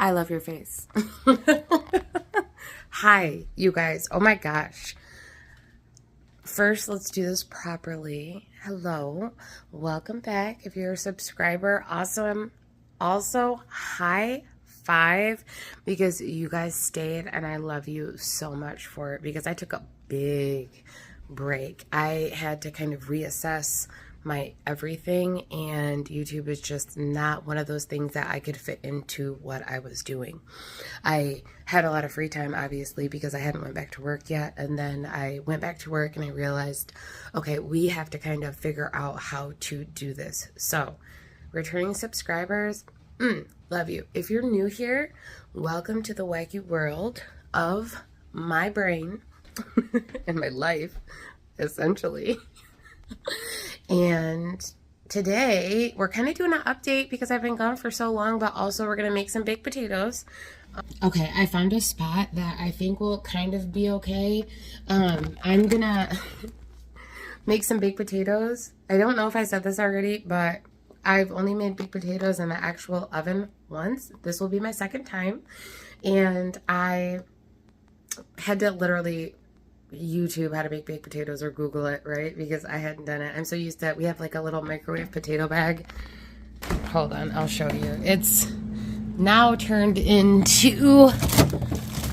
I love your face. Hi, you guys. Oh my gosh. First, let's do this properly. Hello. Welcome back. If you're a subscriber, awesome. Also, high five because you guys stayed and I love you so much for it because I took a big break. I had to kind of reassess my everything, and YouTube is just not one of those things that I could fit into what I was doing. I had a lot of free time, obviously, because I hadn't went back to work yet, and then I went back to work and I realized, okay, we have to kind of figure out how to do this. So, returning subscribers, love you. If you're new here, welcome to the wacky world of my brain and my life, essentially. And today we're kind of doing an update because I've been gone for so long, but also we're going to make some baked potatoes. Okay, I found a spot that I think will kind of be okay. I'm going to make some baked potatoes. I don't know if I said this already, but I've only made baked potatoes in the actual oven once. This will be my second time. And I had to literally YouTube how to make baked potatoes or Google it, right? Because I hadn't done it. I'm so used to it. We have like a little microwave potato bag. Hold on, I'll show you. It's now turned into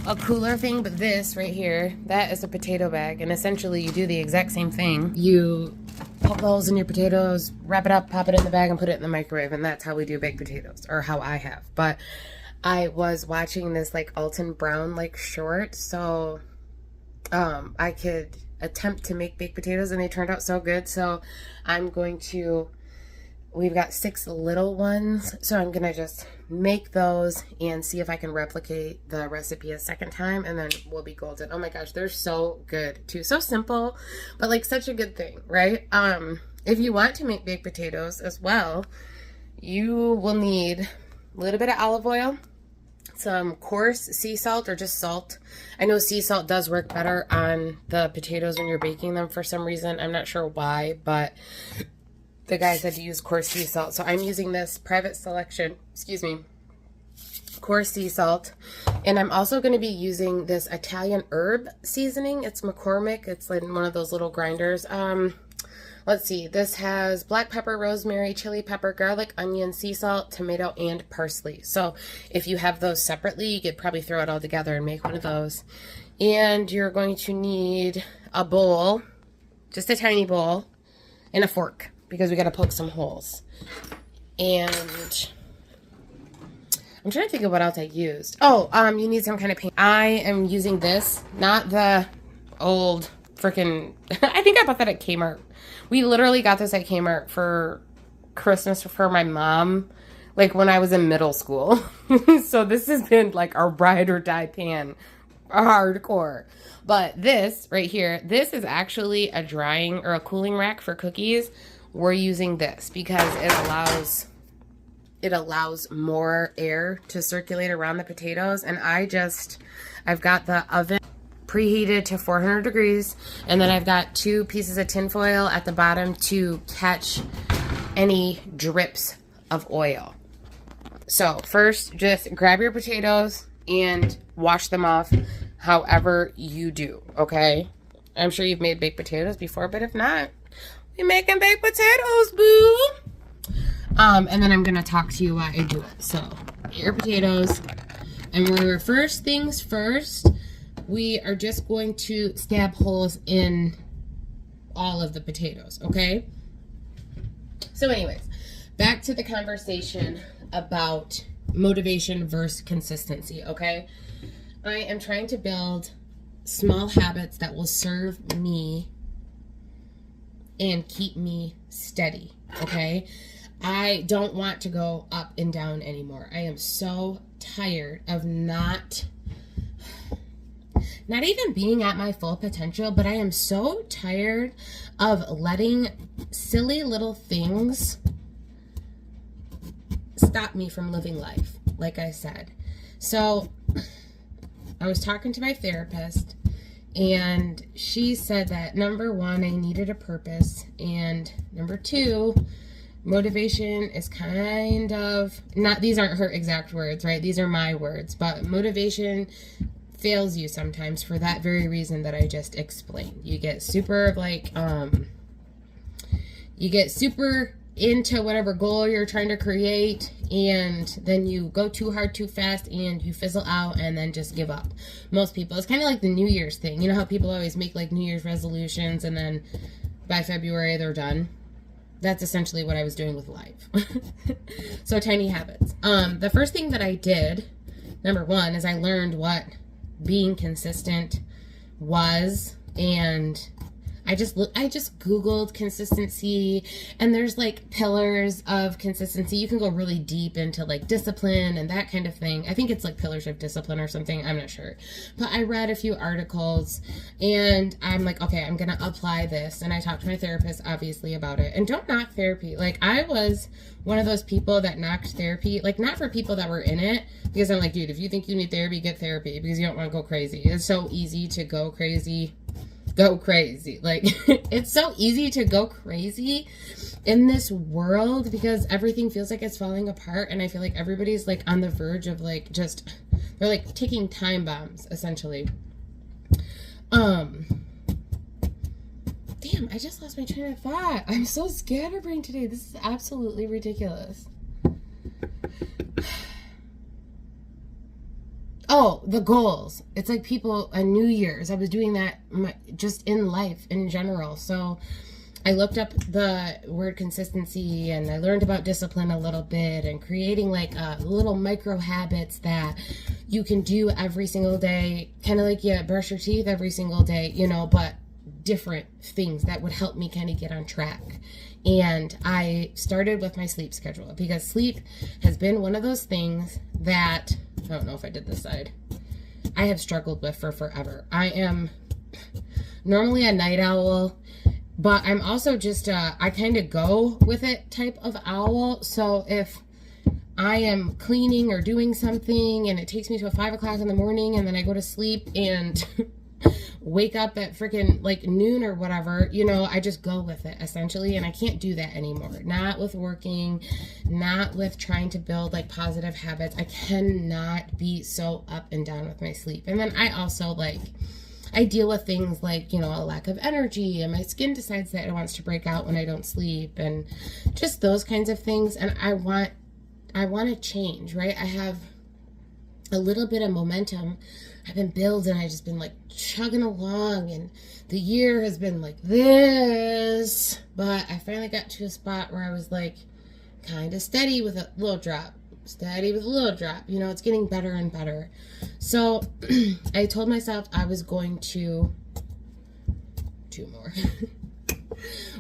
a cooler thing, but this right here, that is a potato bag. And essentially you do the exact same thing. You poke holes in your potatoes, wrap it up, pop it in the bag, and put it in the microwave. And that's how we do baked potatoes, or how I have. But I was watching this like Alton Brown like short, so I could attempt to make baked potatoes, and they turned out so good. So we've got 6 little ones, so I'm gonna just make those and see if I can replicate the recipe a second time, and then we'll be golden. Oh my gosh, they're so good too. So simple, but like such a good thing, right? If you want to make baked potatoes as well, you will need a little bit of olive oil, some coarse sea salt or just salt. I know sea salt does work better on the potatoes when you're baking them for some reason. I'm not sure why, but the guy said to use coarse sea salt. So I'm using this Private Selection, coarse sea salt. And I'm also going to be using this Italian herb seasoning. It's McCormick. It's like one of those little grinders. Let's see, this has black pepper, rosemary, chili pepper, garlic, onion, sea salt, tomato, and parsley. So if you have those separately, you could probably throw it all together and make one of those. And you're going to need a bowl, just a tiny bowl, and a fork, because we got to poke some holes. And I'm trying to think of what else I used. Oh, you need some kind of paint. I am using this, not the old freaking, I think I bought that at Kmart. We literally got this at Kmart for Christmas for my mom, like when I was in middle school. So this has been like our ride or die pan, hardcore. But this right here, this is actually a drying or a cooling rack for cookies. We're using this because it allows more air to circulate around the potatoes. And I've got the oven preheated to 400 degrees, and then I've got 2 pieces of tin foil at the bottom to catch any drips of oil. So first, just grab your potatoes and wash them off however you do, okay? I'm sure you've made baked potatoes before, but if not, we're making baked potatoes, boo! And then I'm gonna talk to you while I do it. So, get your potatoes, and we're first things first, we are just going to stab holes in all of the potatoes, okay? So anyways, back to the conversation about motivation versus consistency, okay? I am trying to build small habits that will serve me and keep me steady, okay? I don't want to go up and down anymore. I am so tired of not even being at my full potential, but I am so tired of letting silly little things stop me from living life, like I said. So I was talking to my therapist, and she said that number 1, I needed a purpose, and number 2, motivation is kind of not, these aren't her exact words, right? These are my words, but motivation fails you sometimes for that very reason that I just explained. You get super like, you get super into whatever goal you're trying to create, and then you go too hard too fast and you fizzle out and then just give up. Most people, it's kind of like the New Year's thing. You know how people always make like New Year's resolutions and then by February they're done? That's essentially what I was doing with life. So tiny habits. The first thing that I did, number one, is I learned what being consistent was, and I just Googled consistency, and there's like pillars of consistency. You can go really deep into like discipline and that kind of thing. I think it's like pillars of discipline or something. I'm not sure. But I read a few articles and I'm like, okay, I'm going to apply this. And I talked to my therapist obviously about it. And don't knock therapy. Like I was one of those people that knocked therapy, like not for people that were in it, because I'm like, dude, if you think you need therapy, get therapy, because you don't want to go crazy. It's so easy to go crazy. Like it's so easy to go crazy in this world because everything feels like it's falling apart, and I feel like everybody's like on the verge of like just, they're like ticking time bombs essentially. Damn, I just lost my train of thought. I'm so scatterbrained today. This is absolutely ridiculous. Oh, the goals. It's like people, a New Year's. I was doing that just in life in general. So I looked up the word consistency and I learned about discipline a little bit and creating like little micro habits that you can do every single day. Kind of like you brush your teeth every single day, you know, but different things that would help me kind of get on track. And I started with my sleep schedule because sleep has been one of those things that, I don't know if I did this side, I have struggled with for forever. I am normally a night owl, but I'm also just I kind of go with it type of owl. So if I am cleaning or doing something and it takes me to 5 o'clock in the morning and then I go to sleep and wake up at freaking like noon or whatever, you know, I just go with it essentially. And I can't do that anymore. Not with working, not with trying to build like positive habits. I cannot be so up and down with my sleep. And then I also like, I deal with things like, you know, a lack of energy, and my skin decides that it wants to break out when I don't sleep, and just those kinds of things. And I want to change, right? I have a little bit of momentum. I've been building, I've just been like chugging along, and the year has been like this, but I finally got to a spot where I was like kind of steady with a little drop, you know, it's getting better and better. So I told myself I was going to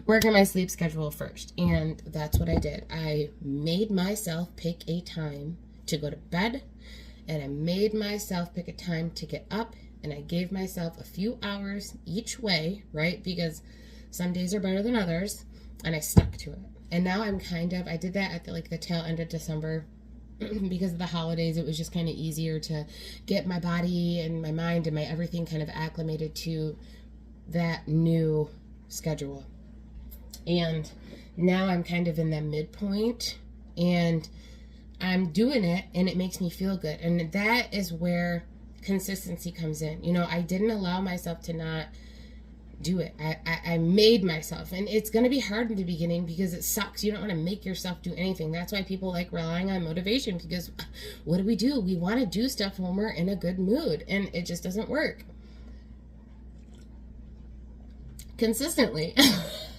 work on my sleep schedule first, and that's what I did. I made myself pick a time to go to bed, and I made myself pick a time to get up, and I gave myself a few hours each way, right? Because some days are better than others, and I stuck to it. And now I'm I did that at the tail end of December because of the holidays. It was just kind of easier to get my body and my mind and my everything kind of acclimated to that new schedule. And now I'm kind of in that midpoint, and I'm doing it, and it makes me feel good. And that is where consistency comes in. You know, I didn't allow myself to not do it. I made myself, and it's going to be hard in the beginning because it sucks. You don't want to make yourself do anything. That's why people like relying on motivation, because what do? We want to do stuff when we're in a good mood, and it just doesn't work consistently.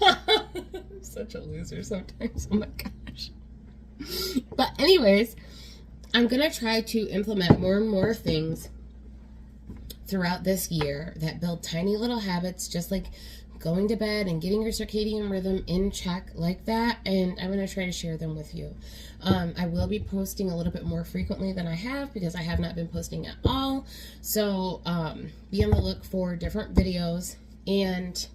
I'm such a loser sometimes. Oh my gosh. But anyways, I'm going to try to implement more and more things throughout this year that build tiny little habits, just like going to bed and getting your circadian rhythm in check like that. And I'm going to try to share them with you. I will be posting a little bit more frequently than I have, because I have not been posting at all. So be on the look for different videos, and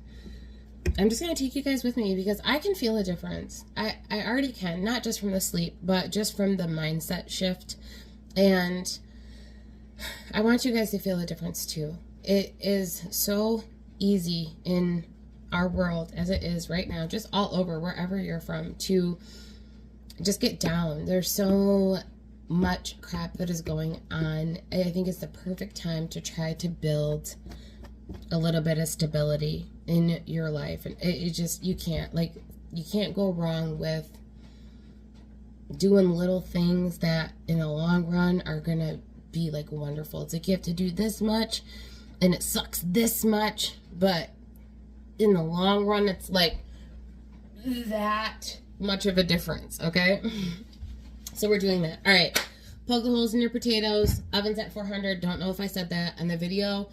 I'm just going to take you guys with me, because I can feel a difference. I already can, not just from the sleep, but just from the mindset shift. And I want you guys to feel a difference too. It is so easy in our world as it is right now, just all over, wherever you're from, to just get down. There's so much crap that is going on. I think it's the perfect time to try to build a little bit of stability in your life. And it just, you can't go wrong with doing little things that in the long run are gonna be like wonderful. It's like you have to do this much and it sucks this much, but in the long run it's like that much of a difference. Okay. So we're doing that. All right, poke the holes in your potatoes. Oven's at 400. Don't know if I said that in the video.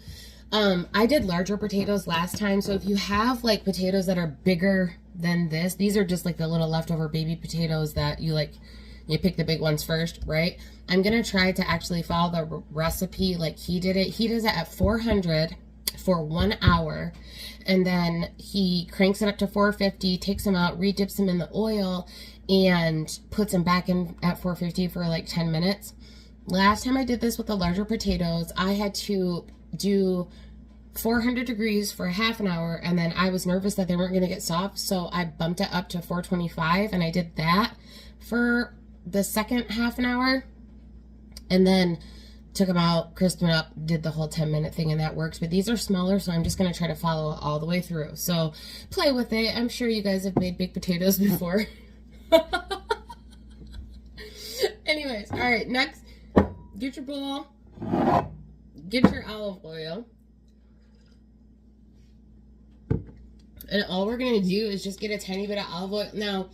I did larger potatoes last time, so if you have like potatoes that are bigger than this, these are just like the little leftover baby potatoes that you pick the big ones first, right? I'm gonna try to actually follow the recipe like he did it. He does it at 400 for 1 hour, and then he cranks it up to 450, takes them out, re-dips them in the oil, and puts them back in at 450 for like 10 minutes. Last time I did this with the larger potatoes, I had to do 400 degrees for half an hour, and then I was nervous that they weren't going to get soft, so I bumped it up to 425, and I did that for the second half an hour, and then took them out, crisped them up, did the whole 10-minute thing, and that works. But these are smaller, so I'm just going to try to follow it all the way through. So play with it. I'm sure you guys have made big potatoes before. Anyways, all right, next, get your bowl, get your olive oil, and all we're going to do is just get a tiny bit of olive oil. Now,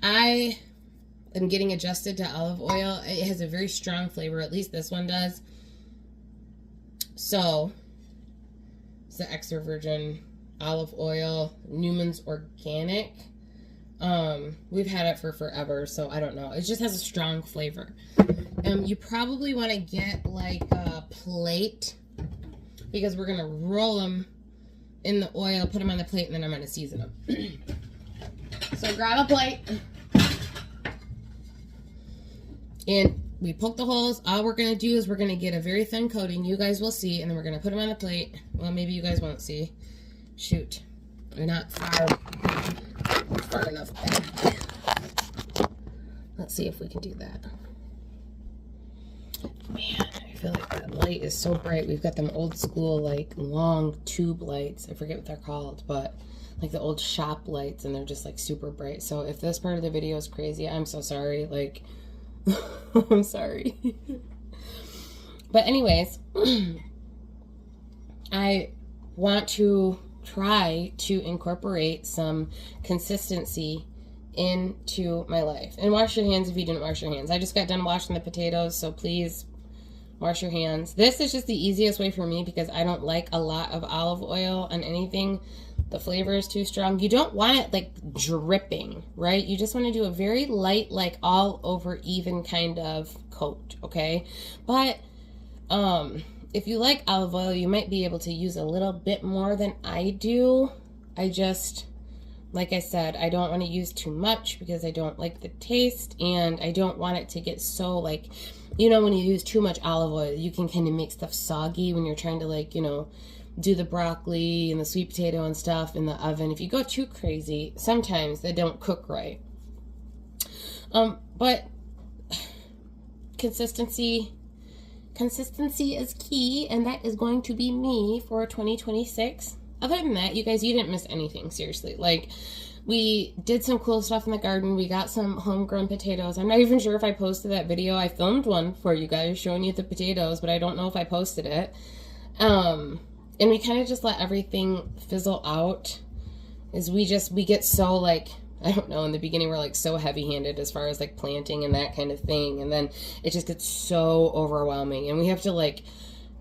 I am getting adjusted to olive oil. It has a very strong flavor, at least this one does. So, it's the extra virgin olive oil, Newman's Organic. We've had it for forever, so I don't know. It just has a strong flavor. You probably want to get like a plate, because we're going to roll them in the oil, put them on the plate, and then I'm going to season them. So grab a plate. And we poke the holes. All we're going to do is we're going to get a very thin coating. You guys will see. And then we're going to put them on the plate. Well, maybe you guys won't see. Shoot. They're not far enough back. Let's see if we can do that. Man, I feel like that light is so bright. We've got them old school, like, long tube lights. I forget what they're called, but like the old shop lights, and they're just like super bright. So if this part of the video is crazy, I'm so sorry. Like, I'm sorry. But anyways, I want to try to incorporate some consistency into my life. And wash your hands if you didn't wash your hands. I just got done washing the potatoes, so please wash your hands. This is just the easiest way for me because I don't like a lot of olive oil on anything. The flavor is too strong. You don't want it like dripping, right? You just want to do a very light, like all over even kind of coat, okay? But if you like olive oil, you might be able to use a little bit more than I do. I just, like I said, I don't want to use too much because I don't like the taste, and I don't want it to get so like, you know, when you use too much olive oil, you can kind of make stuff soggy when you're trying to, like, you know, do the broccoli and the sweet potato and stuff in the oven. If you go too crazy, sometimes they don't cook right. But consistency is key, and that is going to be me for 2026. Other than that, you guys, you didn't miss anything, seriously. Like, we did some cool stuff in the garden. We got some homegrown potatoes. I'm not even sure if I posted that video. I filmed one for you guys showing you the potatoes, but I don't know if I posted it. And we kind of just let everything fizzle out. We get so, like, I don't know, in the beginning we're like so heavy-handed as far as like planting and that kind of thing. And then it just gets so overwhelming. And we have to, like,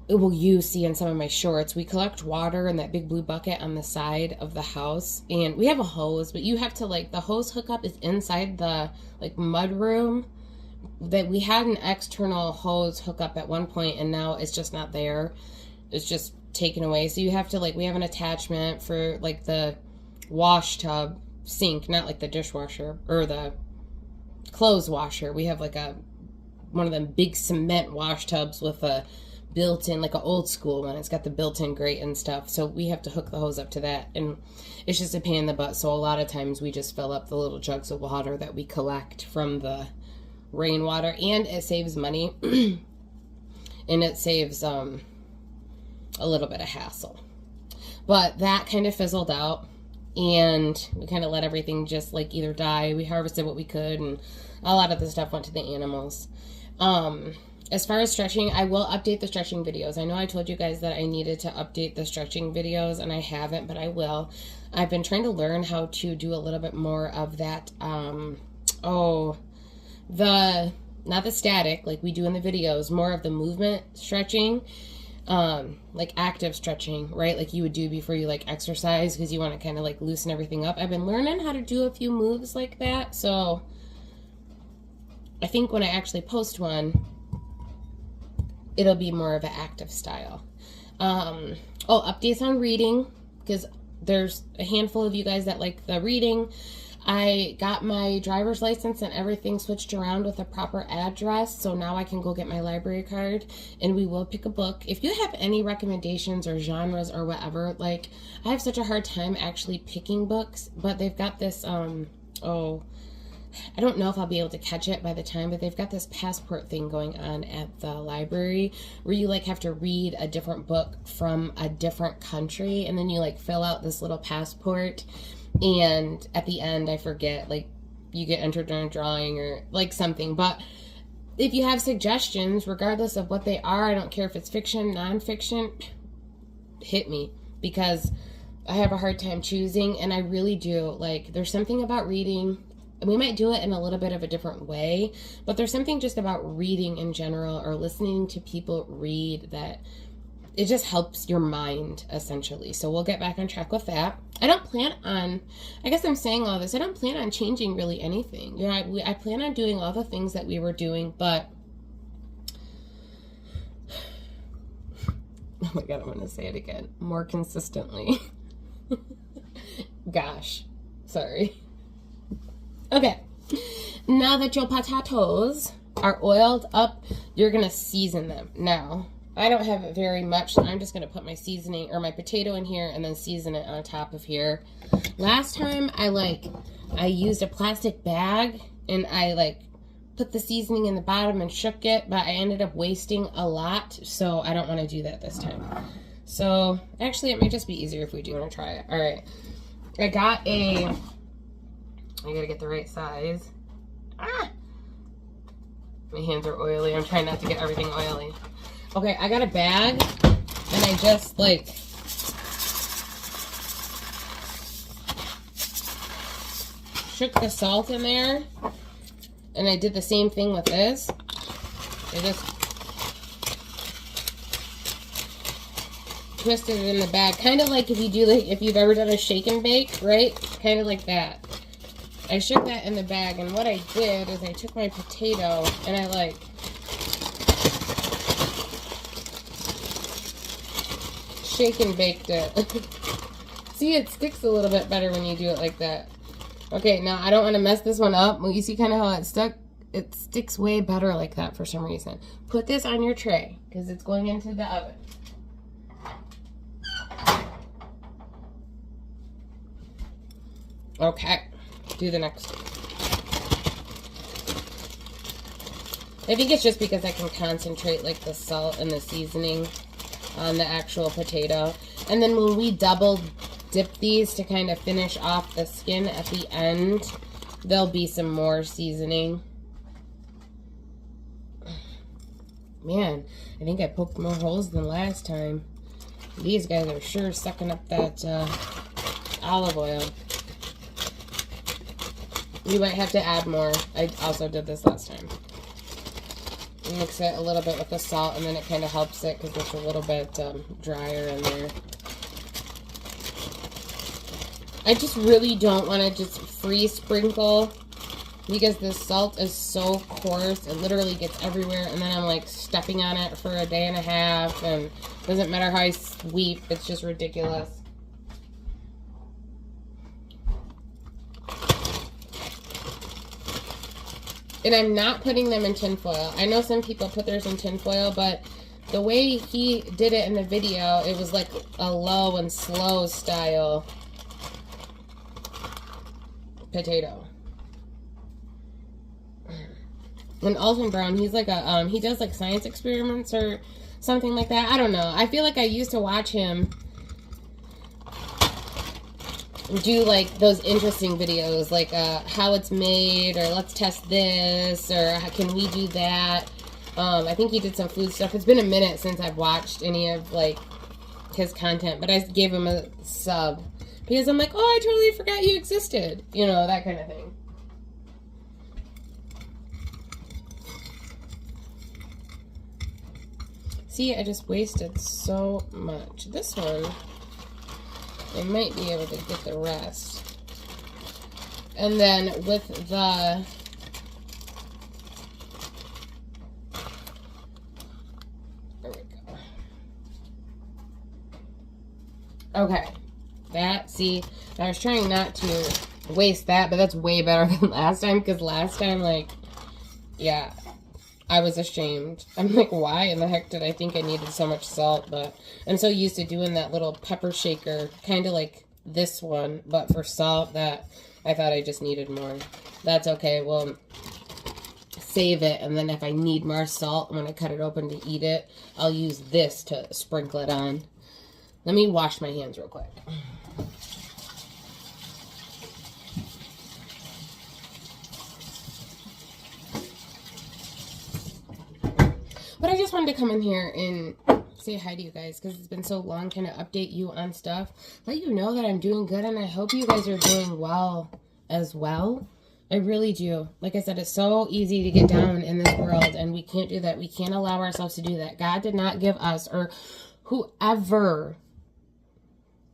well, you see in some of my shorts, we collect water in that big blue bucket on the side of the house. And we have a hose, but you have to, like, the hose hookup is inside the, like, mud room. That we had an external hose hookup at one point, and now it's just not there. It's just taken away. So you have to, like, we have an attachment for, like, the wash tub sink, not like the dishwasher or the clothes washer. We have like one of them big cement wash tubs with a built-in, like an old school one. It's got the built-in grate and stuff. So we have to hook the hose up to that. And it's just a pain in the butt. So a lot of times we just fill up the little jugs of water that we collect from the rainwater. And it saves money. And it saves a little bit of hassle. But that kind of fizzled out. And we kind of let everything just like either die. We harvested what we could. And a lot of the stuff went to the animals. As far as stretching, I will update the stretching videos. I know I told you guys that I needed to update the stretching videos, and I haven't, but I will. I've been trying to learn how to do a little bit more of that, not the static like we do in the videos, more of the movement stretching, like active stretching, right? Like you would do before you like exercise, because you want to kind of like loosen everything up. I've been learning how to do a few moves like that, so I think when I actually post one, it'll be more of an active style. Updates on reading, because there's a handful of you guys that like the reading. I got my driver's license and everything switched around with a proper address, so now I can go get my library card and we will pick a book. If you have any recommendations or genres or whatever, like I have such a hard time actually picking books, but they've got this I don't know if I'll be able to catch it by the time, but they've got this passport thing going on at the library where you like have to read a different book from a different country, and then you like fill out this little passport, and at the end, I forget, like you get entered in a drawing or like something. But if you have suggestions, regardless of what they are, I don't care if it's fiction, nonfiction, hit me, because I have a hard time choosing, and I really do. Like, there's something about reading. We might do it in a little bit of a different way, but there's something just about reading in general or listening to people read that it just helps your mind, essentially. So we'll get back on track with that. I don't plan on, I guess I'm saying all this, I don't plan on changing really anything. You know, I plan on doing all the things that we were doing, but oh my God, I'm going to say it again, more consistently. Gosh, sorry. Okay, now that your potatoes are oiled up, you're going to season them. Now, I don't have very much, so I'm just going to put my seasoning, or my potato in here, and then season it on top of here. Last time, I used a plastic bag, and I, put the seasoning in the bottom and shook it, but I ended up wasting a lot, so I don't want to do that this time. So, actually, it might just be easier if we do want to try it. All right, I gotta get the right size. My hands are oily. I'm trying not to get everything oily. Okay, I got a bag, and I just, shook the salt in there, and I did the same thing with this. I just twisted it in the bag, kind of like if you've ever done a shake and bake, right? Kind of like that. I shook that in the bag, and what I did is I took my potato and I shake and baked it. See, it sticks a little bit better when you do it like that. Okay, now I don't want to mess this one up. Well, you see kind of how it stuck? It sticks way better like that for some reason. Put this on your tray because it's going into the oven. Okay. Do the next one. I think it's just because I can concentrate the salt and the seasoning on the actual potato. And then when we double dip these to kind of finish off the skin at the end, there'll be some more seasoning. Man, I think I poked more holes than last time. These guys are sure sucking up that olive oil. You might have to add more. I also did this last time. Mix it a little bit with the salt, and then it kind of helps it because it's a little bit drier in there. I just really don't want to just free sprinkle because the salt is so coarse. It literally gets everywhere, and then I'm stepping on it for a day and a half, and it doesn't matter how I sweep. It's just ridiculous. And I'm not putting them in tin foil. I know some people put theirs in tin foil, but the way he did it in the video, it was like a low and slow style potato. And Alton Brown, he's like a, he does like science experiments or something like that. I don't know. I feel like I used to watch him do like those interesting videos, like how it's made, or let's test this, or how can we do that. I think he did some food stuff. It's been a minute since I've watched any of like his content, but I gave him a sub because I'm like, oh, I totally forgot you existed, you know, that kind of thing. See, I just wasted so much. This one, I might be able to get the rest. And then with the... There we go. Okay. That, see, I was trying not to waste that, but that's way better than last time, because last time, like, yeah, I was ashamed. I'm like, why in the heck did I think I needed so much salt? But I'm so used to doing that little pepper shaker, kind of like this one, but for salt, that I thought I just needed more. That's okay. We'll save it, and then if I need more salt when I cut it open to eat it, I'll use this to sprinkle it on. Let me wash my hands real quick. But I just wanted to come in here and say hi to you guys because it's been so long trying to update you on stuff. Let you know that I'm doing good, and I hope you guys are doing well as well. I really do. Like I said, it's so easy to get down in this world, and we can't do that. We can't allow ourselves to do that. God did not give us, or whoever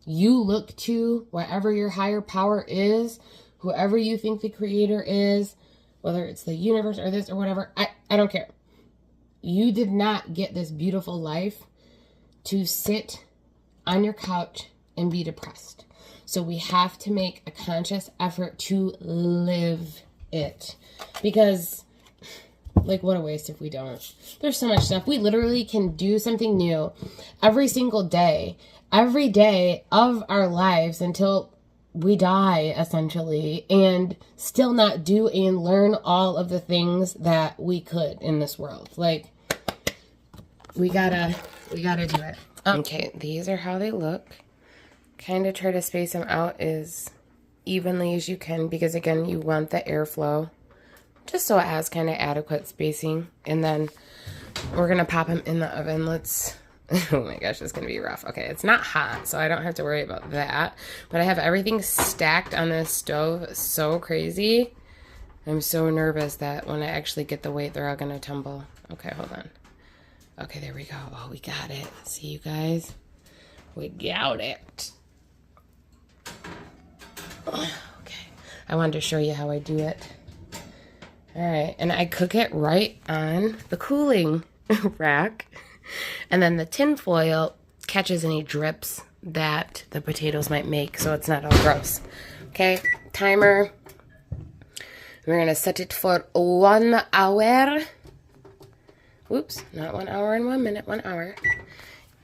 you look to, whatever your higher power is, whoever you think the creator is, whether it's the universe or this or whatever, I don't care. You did not get this beautiful life to sit on your couch and be depressed. So we have to make a conscious effort to live it. Because, like, what a waste if we don't. There's so much stuff. We literally can do something new every single day. Every day of our lives until we die, essentially, and still not do and learn all of the things that we could in this world. Like, we gotta do it. Okay, these are how they look. Kind of try to space them out as evenly as you can, because again, you want the airflow, just so it has kind of adequate spacing. And then we're gonna pop them in the oven. Let's... Oh my gosh, it's gonna be rough. Okay, it's not hot, so I don't have to worry about that. But I have everything stacked on this stove so crazy. I'm so nervous that when I actually get the weight, they're all gonna tumble. Okay, hold on. Okay, there we go. Oh, we got it. See, you guys? We got it. Okay, I wanted to show you how I do it. All right, and I cook it right on the cooling rack. And then the tin foil catches any drips that the potatoes might make, so it's not all gross. Okay, timer. We're gonna set it for 1 hour. Oops, not 1 hour and 1 minute, 1 hour.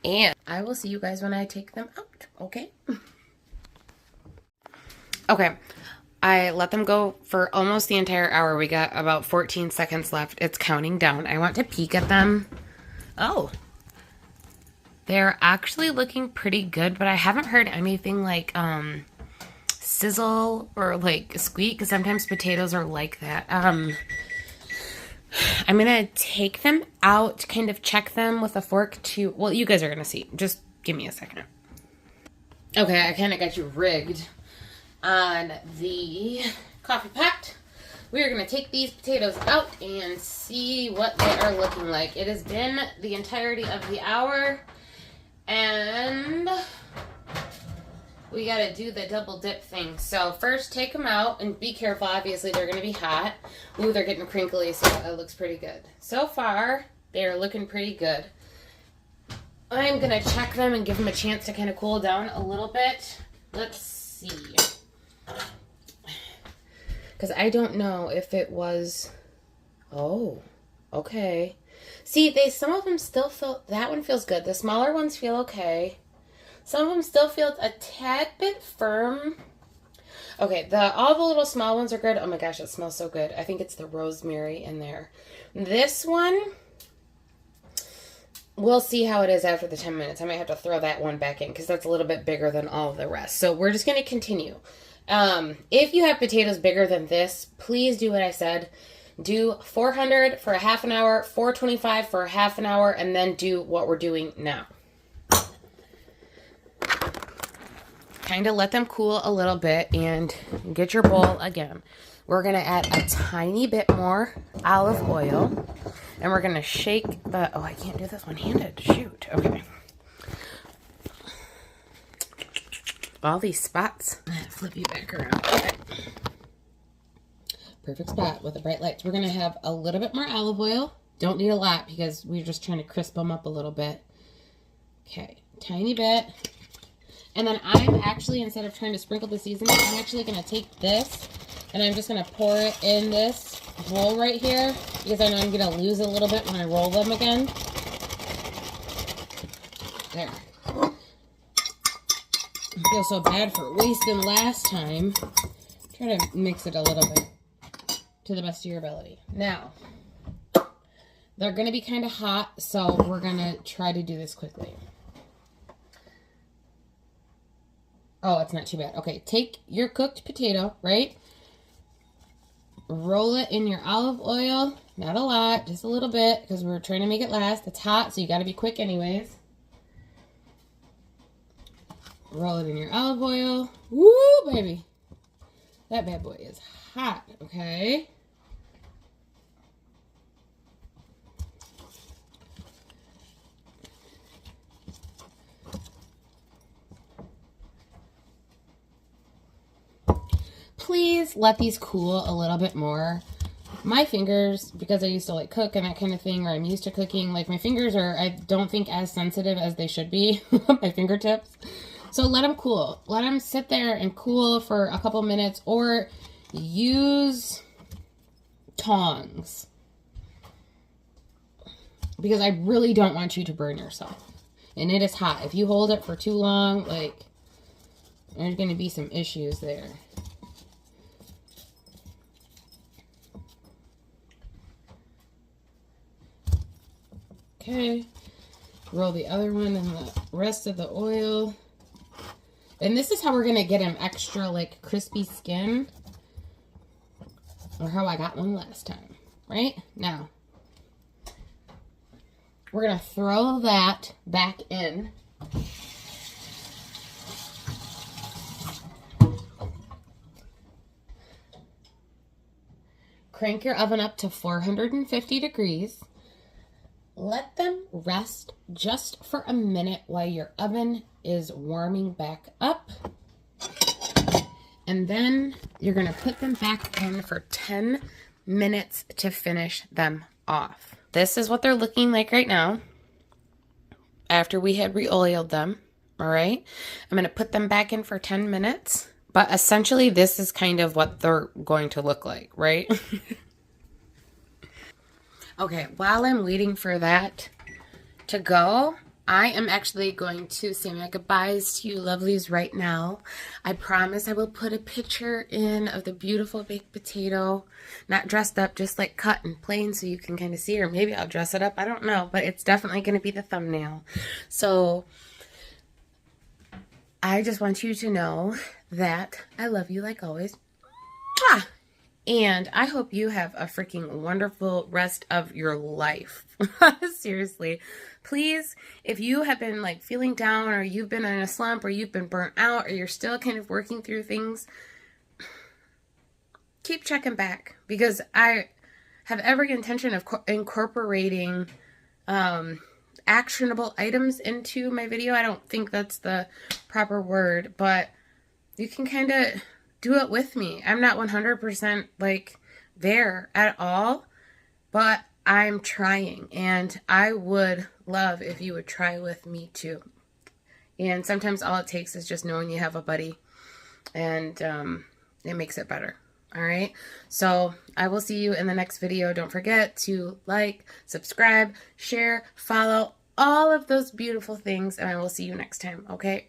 And I will see you guys when I take them out, okay? Okay, I let them go for almost the entire hour. We got about 14 seconds left. It's counting down. I want to peek at them. Oh, they're actually looking pretty good, but I haven't heard anything like sizzle or like squeak, because sometimes potatoes are like that. I'm gonna take them out, kind of check them with a fork to, well, you guys are gonna see. Just give me a second. Okay, I kind of got you rigged on the coffee pot. We are going to take these potatoes out and see what they are looking like. It has been the entirety of the hour, and we got to do the double dip thing. So first take them out and be careful. Obviously they're going to be hot. Ooh, they're getting crinkly, so it looks pretty good. So far, they're looking pretty good. I'm going to check them and give them a chance to kind of cool down a little bit. Let's see. Because I don't know if it was... Oh, okay. See, some of them still feel, that one feels good. The smaller ones feel okay. Some of them still feel a tad bit firm. Okay, all the little small ones are good. Oh my gosh, it smells so good. I think it's the rosemary in there. This one, we'll see how it is after the 10 minutes. I might have to throw that one back in because that's a little bit bigger than all of the rest. So we're just going to continue. If you have potatoes bigger than this, please do what I said. Do 400 for a half an hour, 425 for a half an hour, and then do what we're doing now. Kind of let them cool a little bit and get your bowl again. We're going to add a tiny bit more olive oil, and we're going to shake oh, I can't do this one-handed. Shoot. Okay. All these spots. Flip you back around. Okay. Perfect spot with the bright lights. We're going to have a little bit more olive oil. Don't need a lot because we're just trying to crisp them up a little bit. Okay. Tiny bit. And then I'm actually, instead of trying to sprinkle the seasoning, I'm actually going to take this and I'm just going to pour it in this bowl right here because I know I'm going to lose a little bit when I roll them again. There. I feel so bad for wasting last time. Try to mix it a little bit to the best of your ability. Now, they're going to be kind of hot, so we're going to try to do this quickly. Oh, it's not too bad. Okay, take your cooked potato, right? Roll it in your olive oil. Not a lot, just a little bit, because we're trying to make it last. It's hot, so you got to be quick anyways. Roll it in your olive oil. Woo, baby. That bad boy is hot, okay? Please let these cool a little bit more. My fingers, because I used to like cook and that kind of thing, or I'm used to cooking, like my fingers are, I don't think, as sensitive as they should be, my fingertips. So let them cool. Let them sit there and cool for a couple minutes, or use tongs. Because I really don't want you to burn yourself. And it is hot. If you hold it for too long, like, there's going to be some issues there. Okay. Roll the other one and the rest of the oil. And this is how we're going to get them extra, like, crispy skin. Or how I got one last time. Right? Now, we're going to throw that back in. Crank your oven up to 450 degrees. Let them rest just for a minute while your oven is warming back up. And then you're going to put them back in for 10 minutes to finish them off. This is what they're looking like right now after we had re-oiled them. All right. I'm going to put them back in for 10 minutes. But essentially, this is kind of what they're going to look like, right? Okay, while I'm waiting for that to go, I am actually going to say my goodbyes to you lovelies right now. I promise I will put a picture in of the beautiful baked potato, not dressed up, just like cut and plain so you can kind of see, or maybe I'll dress it up. I don't know, but it's definitely going to be the thumbnail. So I just want you to know that I love you like always. Mwah! And I hope you have a freaking wonderful rest of your life. Seriously. Please, if you have been like feeling down, or you've been in a slump, or you've been burnt out, or you're still kind of working through things, keep checking back, because I have every intention of incorporating actionable items into my video. I don't think that's the proper word, but you can kind of do it with me. I'm not 100% like there at all, but I'm trying, and I would love if you would try with me too. And sometimes all it takes is just knowing you have a buddy, and it makes it better. All right. So I will see you in the next video. Don't forget to like, subscribe, share, follow, all of those beautiful things. And I will see you next time. Okay.